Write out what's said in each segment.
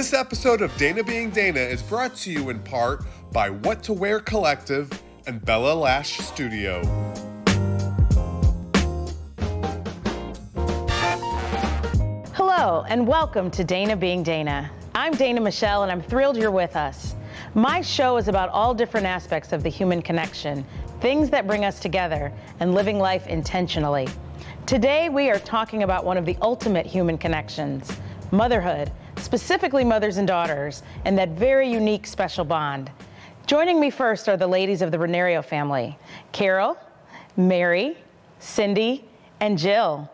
This episode of Dana Being Dana is brought to you in part by What to Wear Collective and Bella Lash Studio. Hello, and welcome to Dana Being Dana. I'm Dana Michelle, and I'm thrilled you're with us. My show is about all different aspects of the human connection, things that bring us together, and living life intentionally. Today, we are talking about one of the ultimate human connections, motherhood, specifically mothers and daughters, and that very unique special bond. Joining me first are the ladies of the Reinerio family, Carol, Mary, Cindy, and Jill.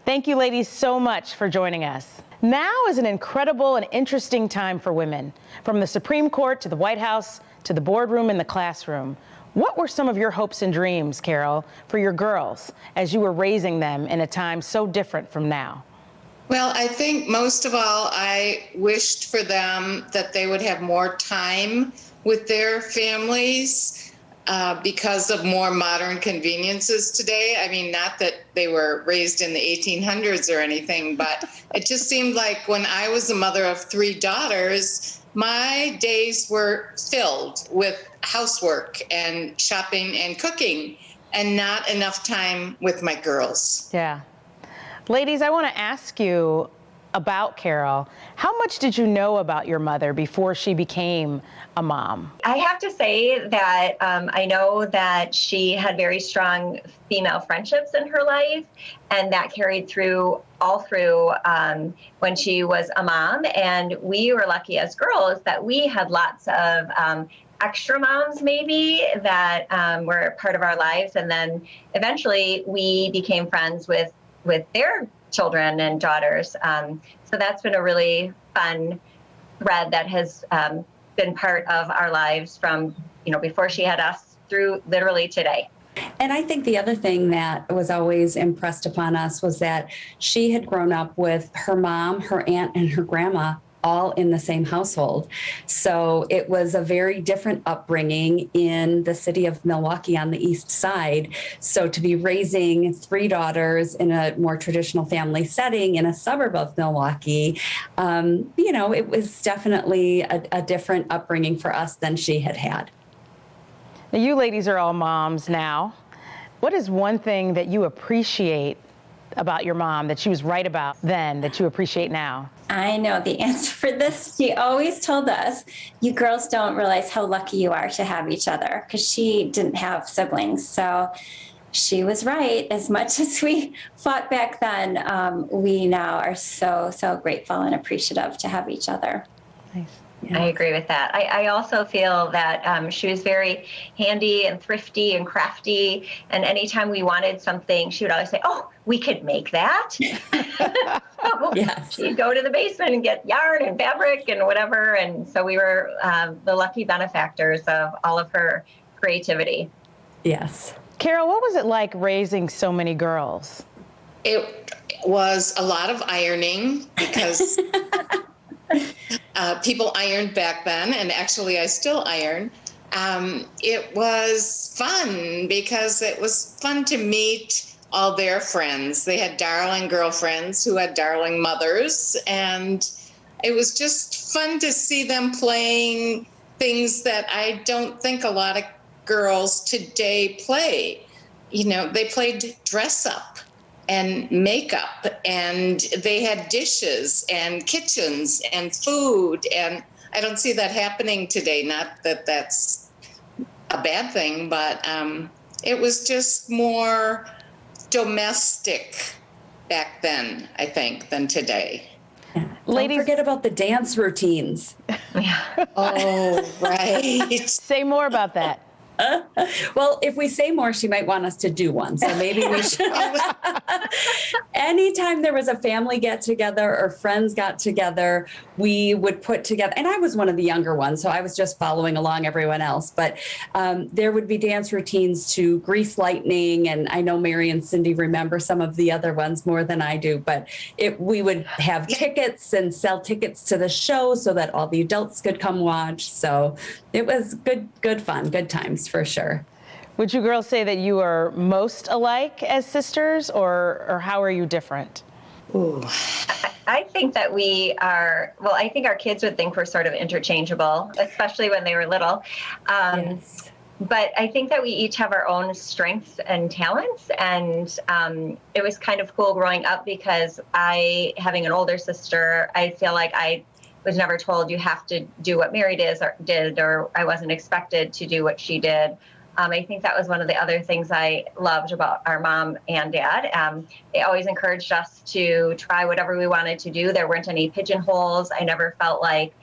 Thank you, ladies, so much for joining us. Now is an incredible and interesting time for women, from the Supreme Court to the White House to the boardroom and the classroom. What were some of your hopes and dreams, Carol, for your girls as you were raising them in a time so different from now? Well, I think most of all, I wished for them that they would have more time with their families because of more modern conveniences today. I mean, not that they were raised in the 1800s or anything, but it just seemed like when I was a mother of three daughters, my days were filled with housework and shopping and cooking and not enough time with my girls. Yeah. Ladies, I want to ask you about Carol. How much did you know about your mother before she became a mom? I have to say that I know that she had very strong female friendships in her life, and that carried all through when she was a mom. And we were lucky as girls that we had lots of extra moms maybe that were part of our lives. And then eventually we became friends with their children and daughters. So that's been a really fun thread that has been part of our lives from, before she had us through literally today. And I think the other thing that was always impressed upon us was that she had grown up with her mom, her aunt, and her grandma all in the same household. So it was a very different upbringing in the city of Milwaukee on the east side. So to be raising three daughters in a more traditional family setting in a suburb of Milwaukee, it was definitely a different upbringing for us than she had had. Now, you ladies are all moms now. What is one thing that you appreciate about your mom that she was right about then that you appreciate now? I know the answer for this. She always told us, you girls don't realize how lucky you are to have each other, because she didn't have siblings. So she was right. As much as we fought back then, we now are so, so grateful and appreciative to have each other. Nice. Yeah. I agree with that. I also feel that she was very handy and thrifty and crafty. And anytime we wanted something, she would always say, oh, we could make that. So yes. She'd go to the basement and get yarn and fabric and whatever. And so we were the lucky benefactors of all of her creativity. Yes. Carol, what was it like raising so many girls? It was a lot of ironing because people ironed back then, and actually I still iron. It was fun because it was fun to meet all their friends. They had darling girlfriends who had darling mothers, and it was just fun to see them playing things that I don't think a lot of girls today play. They played dress up and makeup, and they had dishes and kitchens and food, and I don't see that happening today. Not that that's a bad thing, but it was just more domestic back then, I think, than today. Yeah. Ladies, don't forget about the dance routines. Yeah. Oh, right. Say more about that. Well, if we say more, she might want us to do one. So maybe we should. Anytime there was a family get together or friends got together, we would put together, and I was one of the younger ones, so I was just following along everyone else. But there would be dance routines to Grease Lightning. And I know Mary and Cindy remember some of the other ones more than I do. But we would have tickets and sell tickets to the show so that all the adults could come watch. So it was good fun, good times for sure. Would you girls say that you are most alike as sisters, or how are you different? Ooh. I think that I think our kids would think we're sort of interchangeable, especially when they were little. Yes. But I think that we each have our own strengths and talents. And it was kind of cool growing up because having an older sister, I feel like I was never told you have to do what Mary did, or I wasn't expected to do what she did. I think that was one of the other things I loved about our mom and dad. They always encouraged us to try whatever we wanted to do. There weren't any pigeonholes. I never felt like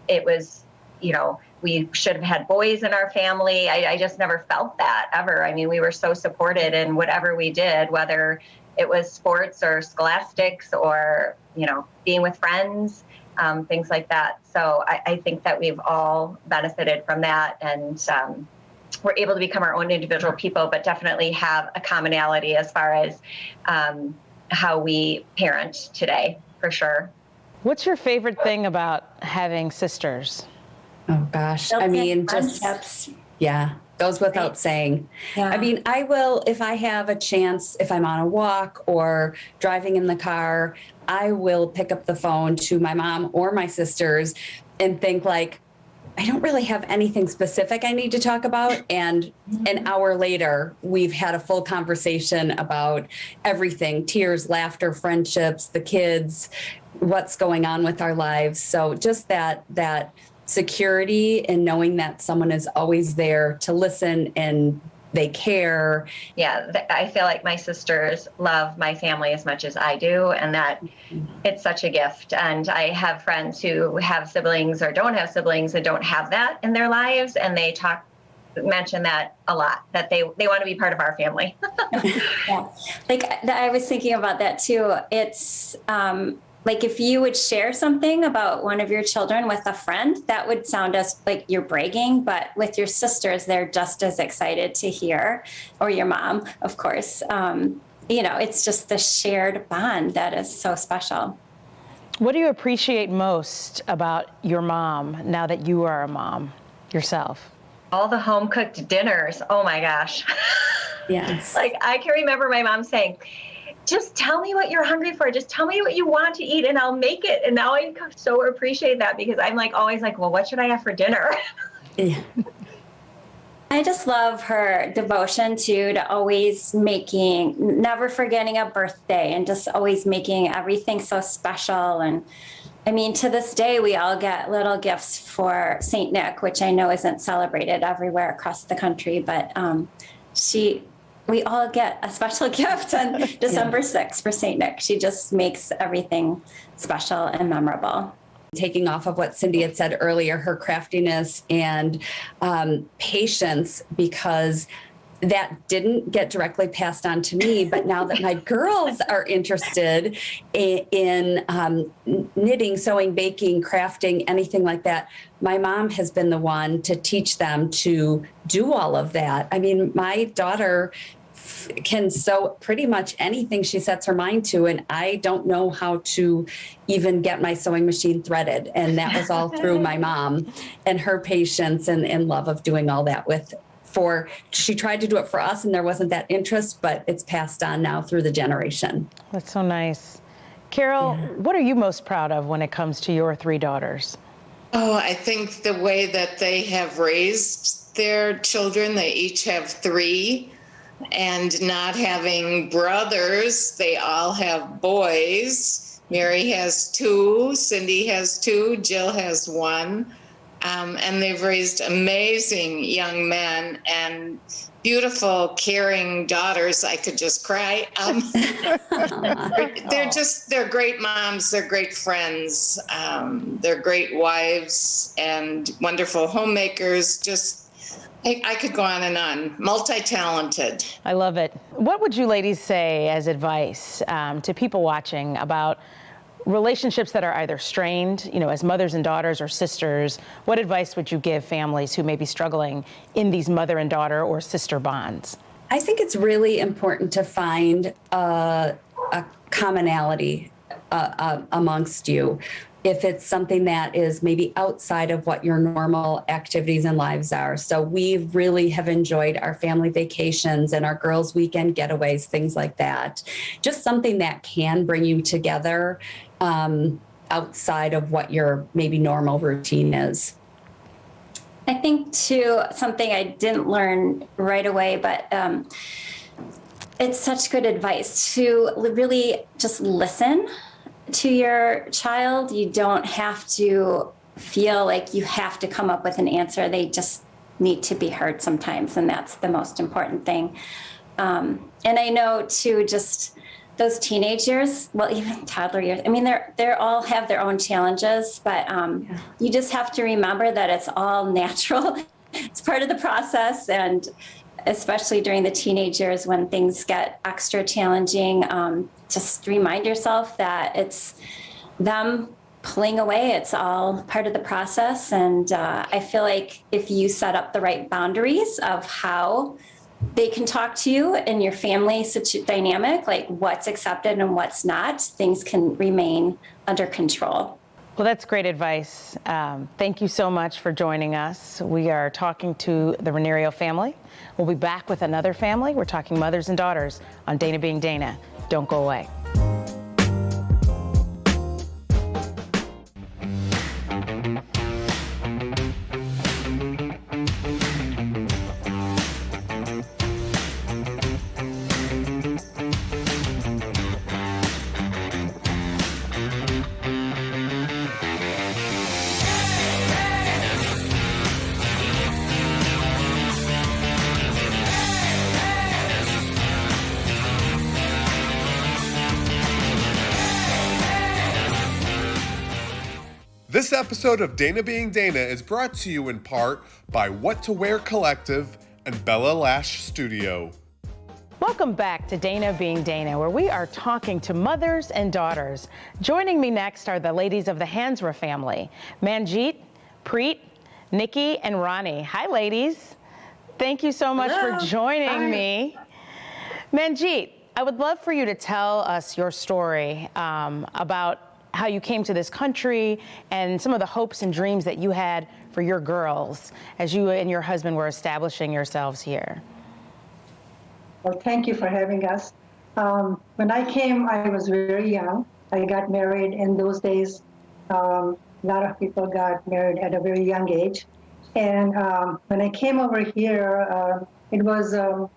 it was, we should have had boys in our family. I just never felt that ever. I mean, we were so supported in whatever we did, whether it was sports or scholastics or, being with friends, things like that. So I think that we've all benefited from that. And we're able to become our own individual people, but definitely have a commonality as far as how we parent today, for sure. What's your favorite thing about having sisters? Oh gosh. Friendships. Goes without saying. Yeah. I mean, I will, if I have a chance, if I'm on a walk or driving in the car, I will pick up the phone to my mom or my sisters and think like, I don't really have anything specific I need to talk about. And an hour later, we've had a full conversation about everything: tears, laughter, friendships, the kids, what's going on with our lives. So just that security and knowing that someone is always there to listen and they care. Yeah, I feel like my sisters love my family as much as I do, and that it's such a gift. And I have friends who have siblings or don't have siblings and don't have that in their lives, and they mention that a lot, that they want to be part of our family. Yeah. Like I was thinking about that too. It's like if you would share something about one of your children with a friend, that would sound as like you're bragging, but with your sisters, they're just as excited to hear, or your mom, of course. It's just the shared bond that is so special. What do you appreciate most about your mom now that you are a mom yourself? All the home cooked dinners. Oh my gosh. Yes. Like I can remember my mom saying, just tell me what you're hungry for. Just tell me what you want to eat and I'll make it. And now I so appreciate that because I'm like always like, well, what should I have for dinner? Yeah. I just love her devotion to always never forgetting a birthday and just always making everything so special. And I mean, to this day, we all get little gifts for St. Nick, which I know isn't celebrated everywhere across the country, but we all get a special gift on December 6th for St. Nick. She just makes everything special and memorable. Taking off of what Cindy had said earlier, her craftiness and patience, because that didn't get directly passed on to me. But now that my girls are interested in knitting, sewing, baking, crafting, anything like that, my mom has been the one to teach them to do all of that. I mean, my daughter can sew pretty much anything she sets her mind to, and I don't know how to even get my sewing machine threaded. And that was all through my mom and her patience and love of doing all that she tried to do it for us and there wasn't that interest, but it's passed on now through the generation. That's so nice. Carol, What are you most proud of when it comes to your three daughters? Oh, I think the way that they have raised their children. They each have three, and not having brothers, they all have boys. Mary has two, Cindy has two, Jill has one. And they've raised amazing young men and beautiful, caring daughters. I could just cry. They're great moms. They're great friends. They're great wives and wonderful homemakers. I could go on and on. Multi-talented. I love it. What would you ladies say as advice to people watching about relationships that are either strained, as mothers and daughters or sisters? What advice would you give families who may be struggling in these mother and daughter or sister bonds? I think it's really important to find a commonality amongst you. if it's something that is maybe outside of what your normal activities and lives are. So we really have enjoyed our family vacations and our girls' weekend getaways, things like that. Just something that can bring you together outside of what your maybe normal routine is. I think too, something I didn't learn right away, but it's such good advice to really just listen to your child. You don't have to feel like you have to come up with an answer. They just need to be heard sometimes, and that's the most important thing. And I know too, just those teenage years, well, even toddler years, I mean, they're all have their own challenges, but you just have to remember that it's all natural. It's part of the process, and especially during the teenage years when things get extra challenging, just remind yourself that it's them pulling away. It's all part of the process. And I feel like if you set up the right boundaries of how they can talk to you and your family dynamic, like what's accepted and what's not, things can remain under control. Well, that's great advice. Thank you so much for joining us. We are talking to the Reinerio family. We'll be back with another family. We're talking mothers and daughters on Dana Being Dana. Don't go away. This episode of Dana Being Dana is brought to you in part by What to Wear Collective and Bella Lash Studio. Welcome back to Dana Being Dana, where we are talking to mothers and daughters. Joining me next are the ladies of the Hansra family, Manjeet, Preet, Nikki, and Rani. Hi, ladies. Thank you so much for joining me. Manjeet, I would love for you to tell us your story about how you came to this country and some of the hopes and dreams that you had for your girls as you and your husband were establishing yourselves here. Well, thank you for having us. When I came, I was very young. I got married in those days. A lot of people got married at a very young age. And when I came over here, it wasn't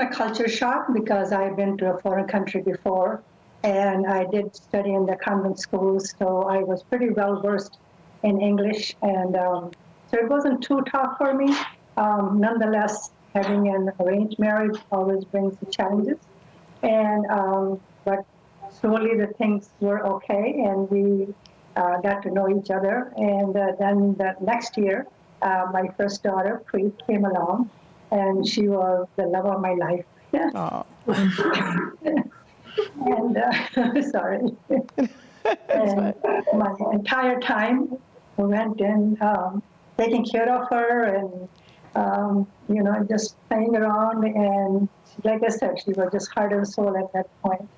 a culture shock because I had been to a foreign country before. And I did study in the convent schools, so I was pretty well versed in English. And so it wasn't too tough for me. Nonetheless, having an arranged marriage always brings the challenges. And but slowly the things were okay, and we got to know each other. And then the next year, my first daughter, Preet, came along, and she was the love of my life. Oh. And sorry. And my entire time went in taking care of her and, just playing around. And like I said, she was just heart and soul at that point.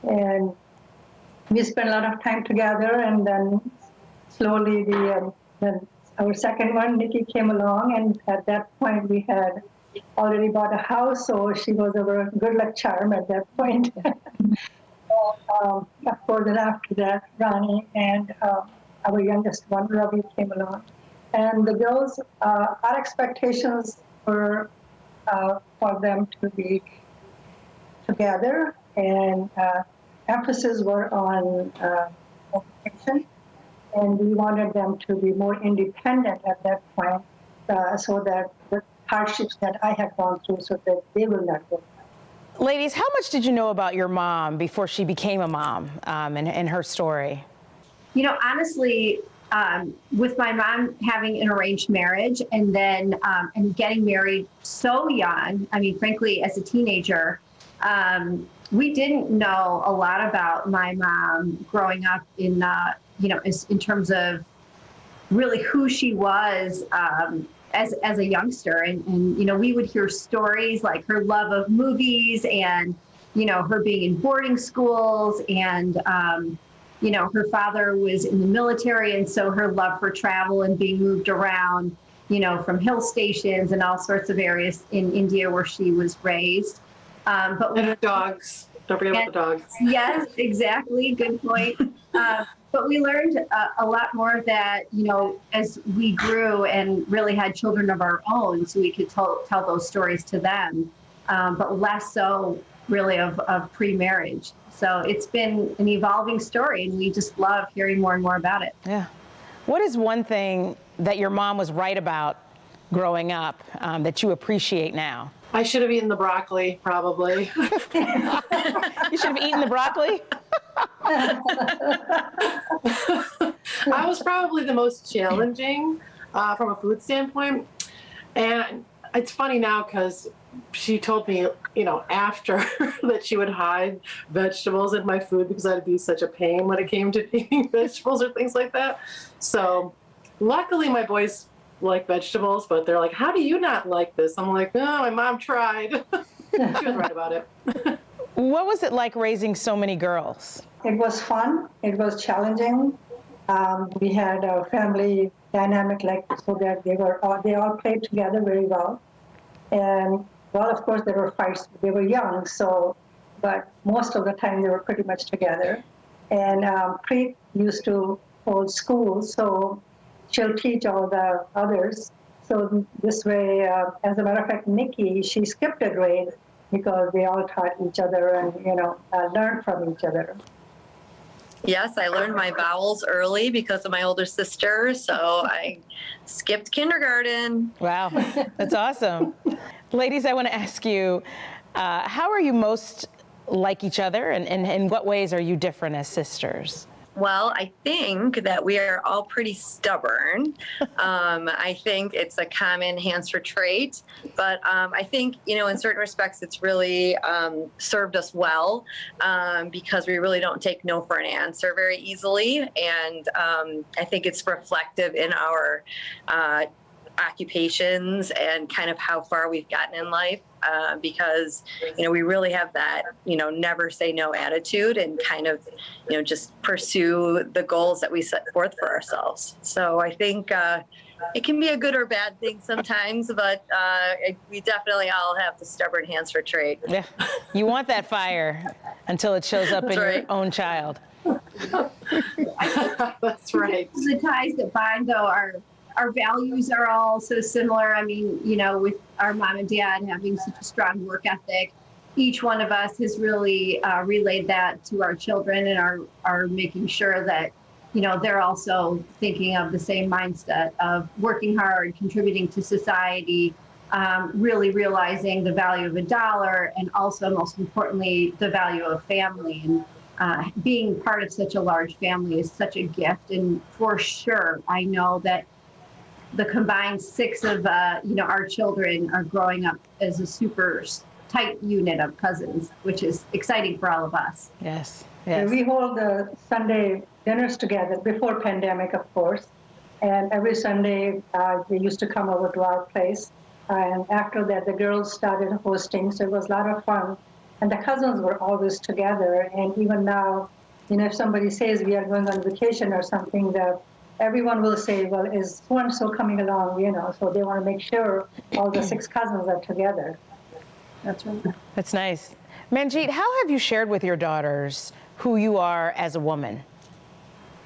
And we spent a lot of time together. And then slowly then our second one, Nikki, came along. And at that point, we had already bought a house, so she was our good luck charm at that point. Of course, then after that, Rani and our youngest one, Ravi, came along. And the girls, our expectations were for them to be together, and emphasis were on education. And we wanted them to be more independent at that point, so that the hardships that I had gone through, so that they will not go. Ladies, how much did you know about your mom before she became a mom and her story? You know, honestly, with my mom having an arranged marriage and then and getting married so young, I mean, frankly, as a teenager, we didn't know a lot about my mom growing up in, in terms of really who she was as a youngster. And, we would hear stories like her love of movies and, her being in boarding schools and, her father was in the military, and so her love for travel and being moved around, from hill stations and all sorts of areas in India where she was raised. And her dogs. Don't forget about the dogs. Yes, exactly. Good point. But we learned a lot more that, as we grew and really had children of our own, so we could tell those stories to them, but less so really of pre-marriage. So it's been an evolving story, and we just love hearing more and more about it. Yeah. What is one thing that your mom was right about growing up that you appreciate now? I should have eaten the broccoli, probably. You should have eaten the broccoli? I was probably the most challenging from a food standpoint. And it's funny now because she told me, after that she would hide vegetables in my food because I'd be such a pain when it came to eating vegetables or things like that. So luckily my boys like vegetables, but they're like, how do you not like this? I'm like, oh, my mom tried. She was right about it. What was it like raising so many girls? It was fun. It was challenging. We had a family dynamic so that they all played together very well. And well, of course, there were fights. They were young, but most of the time they were pretty much together. And Preet used to hold schools, so she'll teach all the others. So this way, as a matter of fact, Nikki, she skipped a grade because they all taught each other and, learned from each other. Yes, I learned my vowels early because of my older sister, so I skipped kindergarten. Wow, that's awesome. Ladies, I want to ask you, how are you most like each other, and in what ways are you different as sisters? Well, I think that we are all pretty stubborn. I think it's a common Hansra trait, but I think, in certain respects, it's really served us well because we really don't take no for an answer very easily. And I think it's reflective in our occupations and kind of how far we've gotten in life because, we really have that, never say no attitude and kind of, just pursue the goals that we set forth for ourselves. So I think it can be a good or bad thing sometimes, but we definitely all have the stubborn Hansra trait. Yeah, you want that fire until it shows up in your own child. That's right. The ties that bind, though, our values are all so similar. I mean, with our mom and dad having such a strong work ethic, each one of us has really relayed that to our children and are making sure that, they're also thinking of the same mindset of working hard, contributing to society, really realizing the value of $1 and also, most importantly, the value of family. And being part of such a large family is such a gift. And for sure, I know that the combined 6 of our children are growing up as a super tight unit of cousins, which is exciting for all of us. Yes. We hold the Sunday dinners together before pandemic, of course, and every Sunday they used to come over to our place, and after that the girls started hosting, so it was a lot of fun, and the cousins were always together. And even now, if somebody says we are going on vacation or something, that everyone will say, well, is so-and-so coming along, so they want to make sure all the 6 cousins are together. That's right. That's nice. Manjeet, how have you shared with your daughters who you are as a woman?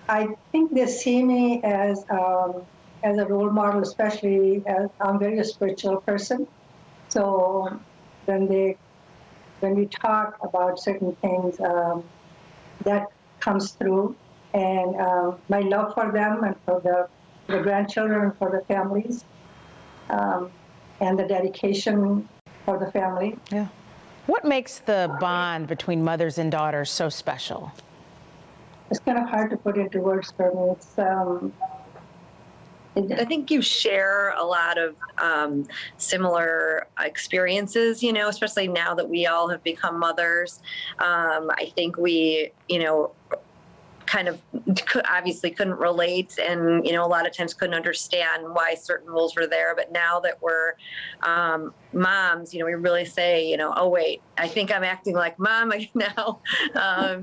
I think they see me as a role model, especially as I'm a very spiritual person. So when we talk about certain things, that comes through. And my love for them and for the grandchildren and for the families, and the dedication for the family. Yeah. What makes the bond between mothers and daughters so special? It's kind of hard to put into words for me. I think you share a lot of similar experiences, especially now that we all have become mothers. I think we, kind of obviously couldn't relate, and a lot of times couldn't understand why certain rules were there. But now that we're moms, we really say, oh wait, I think I'm acting like mom now,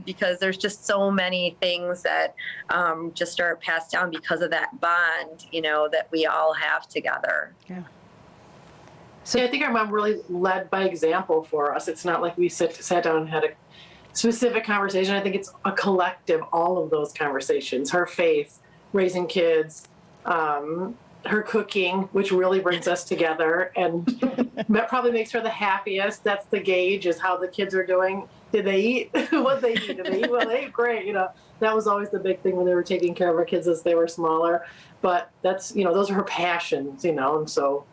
because there's just so many things that just are passed down because of that bond, that we all have together. Yeah. So I think our mom really led by example for us. It's not like we sat down and had a specific conversation. I think it's a collective, all of those conversations, her faith, raising kids, her cooking, which really brings us together, and that probably makes her the happiest. That's the gauge, is how the kids are doing. Did they eat? What they eat? Did they eat? Well, they ate great. That was always the big thing when they were taking care of our kids as they were smaller. But that's, those are her passions, and so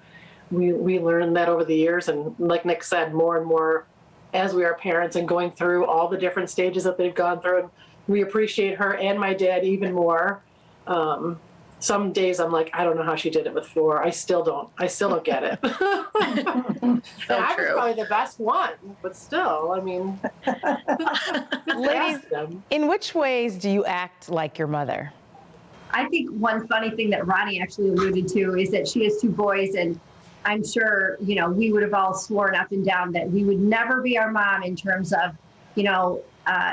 we learned that over the years. And like Nick said, more and more as we are parents and going through all the different stages that they've gone through, and we appreciate her and my dad even more. Some days I'm like, I don't know how she did it with 4. I still don't get it. So I true. was probably the best one, but still, I mean. Ladies, in which ways do you act like your mother? I think one funny thing that Ronnie actually alluded to is that she has 2 boys, and I'm sure, we would have all sworn up and down that we would never be our mom in terms of,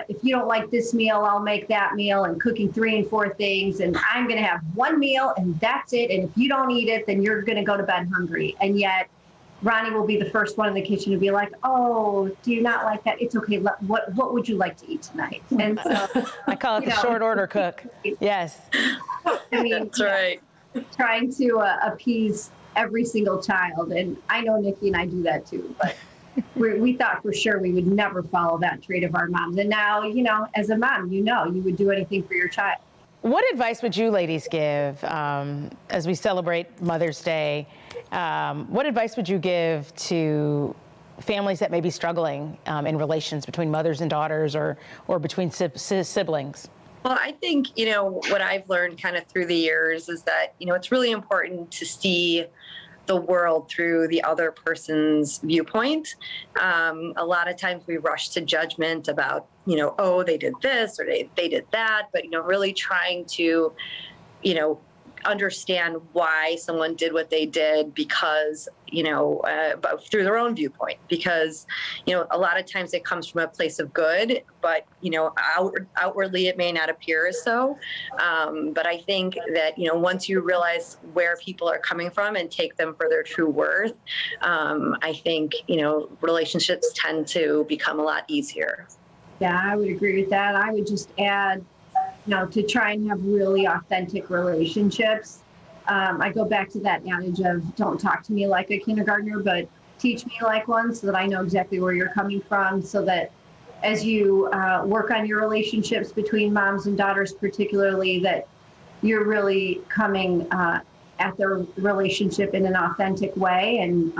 if you don't like this meal, I'll make that meal, and cooking 3 and 4 things, and I'm going to have 1 meal and that's it. And if you don't eat it, then you're going to go to bed hungry. And yet Ronnie will be the first one in the kitchen to be like, oh, do you not like that? It's okay. What would you like to eat tonight? And so I call it the short order cook. Yes. I mean, that's right. Trying to appease every single child. And I know Nikki and I do that too, but we thought for sure we would never follow that trait of our moms. And now, as a mom, you would do anything for your child. What advice would you ladies give as we celebrate Mother's Day? What advice would you give to families that may be struggling in relations between mothers and daughters or between siblings? Well, I think, what I've learned kind of through the years is that, it's really important to see the world through the other person's viewpoint. A lot of times we rush to judgment about, oh, they did this or they did that, but, really trying to, understand why someone did what they did because, through their own viewpoint, because, a lot of times it comes from a place of good, but, outwardly it may not appear as so. But I think that, once you realize where people are coming from and take them for their true worth, I think, relationships tend to become a lot easier. Yeah, I would agree with that. I would just add, to try and have really authentic relationships. I go back to that adage of don't talk to me like a kindergartner, but teach me like one, so that I know exactly where you're coming from, so that as you work on your relationships between moms and daughters particularly, that you're really coming at their relationship in an authentic way and,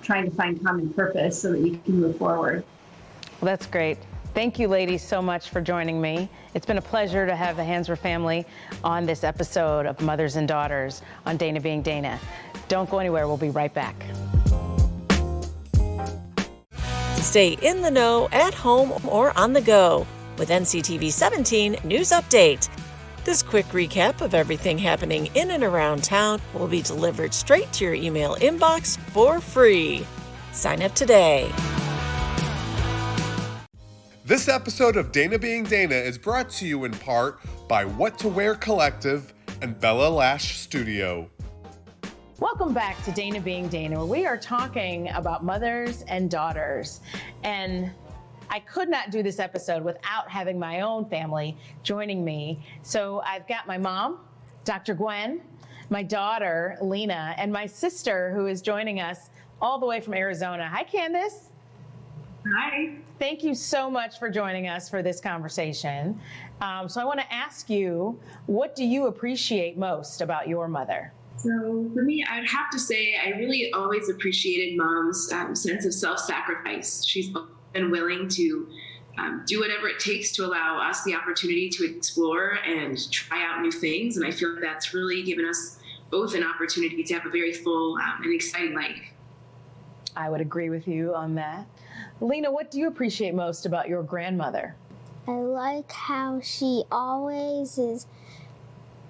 trying to find common purpose so that you can move forward. Well, that's great. Thank you, ladies, so much for joining me. It's been a pleasure to have the Hansra family on this episode of Mothers and Daughters on Dana Being Dana. Don't go anywhere. We'll be right back. Stay in the know at home or on the go with NCTV 17 News Update. This quick recap of everything happening in and around town will be delivered straight to your email inbox for free. Sign up today. This episode of Dana Being Dana is brought to you in part by What to Wear Collective and Bella Lash Studio. Welcome back to Dana Being Dana, where we are talking about mothers and daughters. And I could not do this episode without having my own family joining me. So I've got my mom, Dr. Gwen, my daughter, Lena, and my sister, who is joining us all the way from Arizona. Hi, Candace. Hi. Thank you so much for joining us for this conversation. So I want to ask you, what do you appreciate most about your mother? So for me, I'd have to say I really always appreciated Mom's sense of self-sacrifice. She's been willing to do whatever it takes to allow us the opportunity to explore and try out new things. And I feel like that's really given us both an opportunity to have a very full and exciting life. I would agree with you on that. Lena, what do you appreciate most about your grandmother? I like how she always is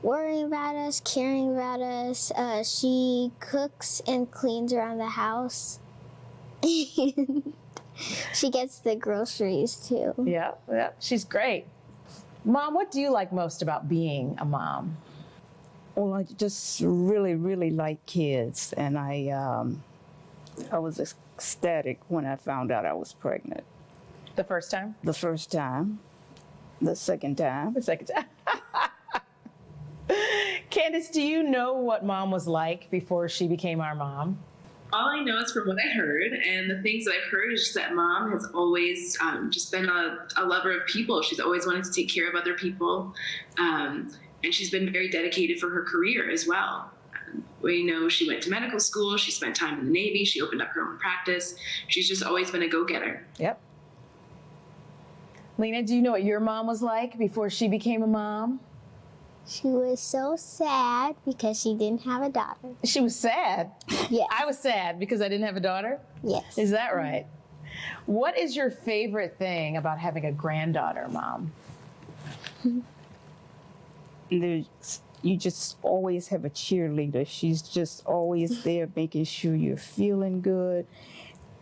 worrying about us, caring about us. She cooks and cleans around the house. She gets the groceries too. Yeah, she's great. Mom, what do you like most about being a mom? Well, I just really, really like kids, and I was ecstatic when I found out I was pregnant. The first time? The first time. The second time. The second time. Candace, do you know what Mom was like before she became our mom? All I know is from what I heard, and the things that I've heard is just that Mom has always just been a lover of people. She's always wanted to take care of other people, and she's been very dedicated for her career as well. We know she went to medical school, she spent time in the Navy, she opened up her own practice. She's just always been a go-getter. Yep. Lena, do you know what your mom was like before she became a mom? She was so sad because she didn't have a daughter. She was sad? Yeah. I was sad because I didn't have a daughter? Yes. Is that right? What is your favorite thing about having a granddaughter, Mom? You just always have a cheerleader. She's just always there making sure you're feeling good.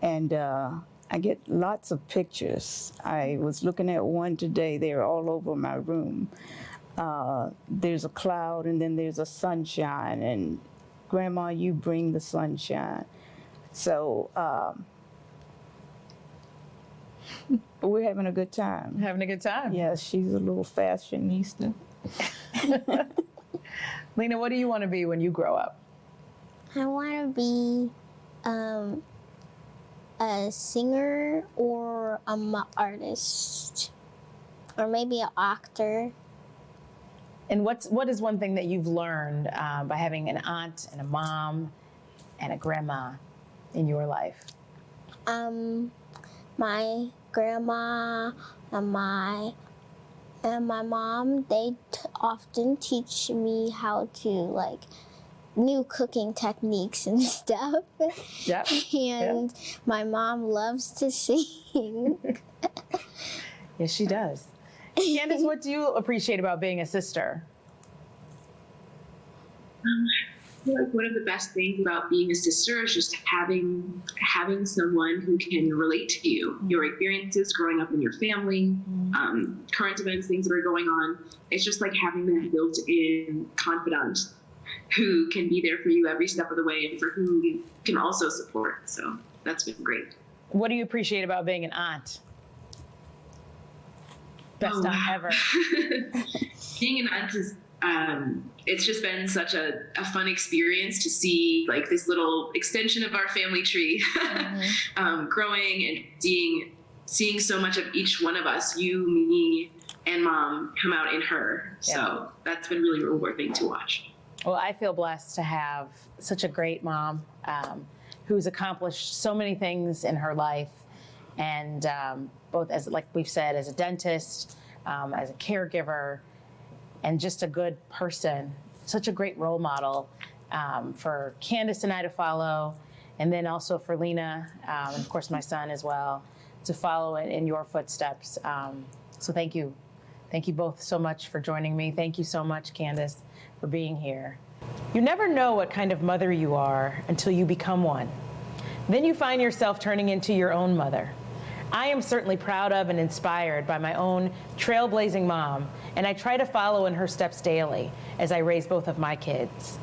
And I get lots of pictures. I was looking at one today. They're all over my room. There's a cloud and then there's a sunshine, and Grandma, you bring the sunshine. So we're having a good time. Having a good time? Yeah, she's a little fashionista. Lena, what do you want to be when you grow up? I want to be a singer or an artist, or maybe an actor. And what is one thing that you've learned by having an aunt and a mom and a grandma in your life? My grandma and my mom, they often teach me how to, like, new cooking techniques and stuff. Yep. And my mom loves to sing. Yes, she does. Candace, what do you appreciate about being a sister? I feel like one of the best things about being a sister is just having someone who can relate to you, your experiences growing up in your family, current events, things that are going on. It's just like having that built-in confidant who can be there for you every step of the way and for whom you can also support. So that's been great. What do you appreciate about being an aunt? Best aunt ever. Being an aunt is, it's just been such a fun experience to see, like, this little extension of our family tree growing and seeing so much of each one of us, you, me, and Mom, come out in her. Yeah. So that's been really rewarding to watch. Well, I feel blessed to have such a great mom who's accomplished so many things in her life, and both, as like we've said, as a dentist, as a caregiver, and just a good person. Such a great role model for Candace and I to follow, and then also for Lena, and of course my son as well, to follow in your footsteps. So thank you. Thank you both so much for joining me. Thank you so much, Candace, for being here. You never know what kind of mother you are until you become one. Then you find yourself turning into your own mother. I am certainly proud of and inspired by my own trailblazing mom, and I try to follow in her steps daily as I raise both of my kids.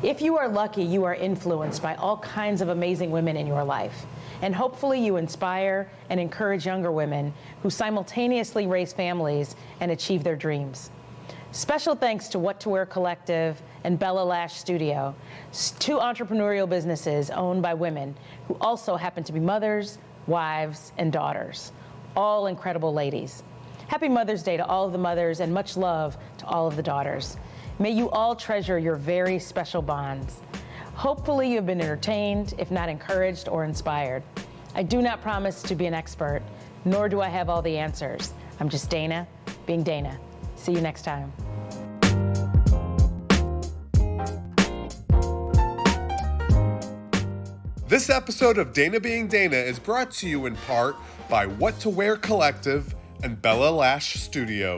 If you are lucky, you are influenced by all kinds of amazing women in your life, and hopefully you inspire and encourage younger women who simultaneously raise families and achieve their dreams. Special thanks to What to Wear Collective and Bella Lash Studio, two entrepreneurial businesses owned by women who also happen to be mothers, wives, and daughters. All incredible ladies. Happy Mother's Day to all of the mothers, and much love to all of the daughters. May you all treasure your very special bonds. Hopefully you have been entertained, if not encouraged or inspired. I do not promise to be an expert, nor do I have all the answers. I'm just Dana, being Dana. See you next time. This episode of Dana Being Dana is brought to you in part by What to Wear Collective and Bella Lash Studio.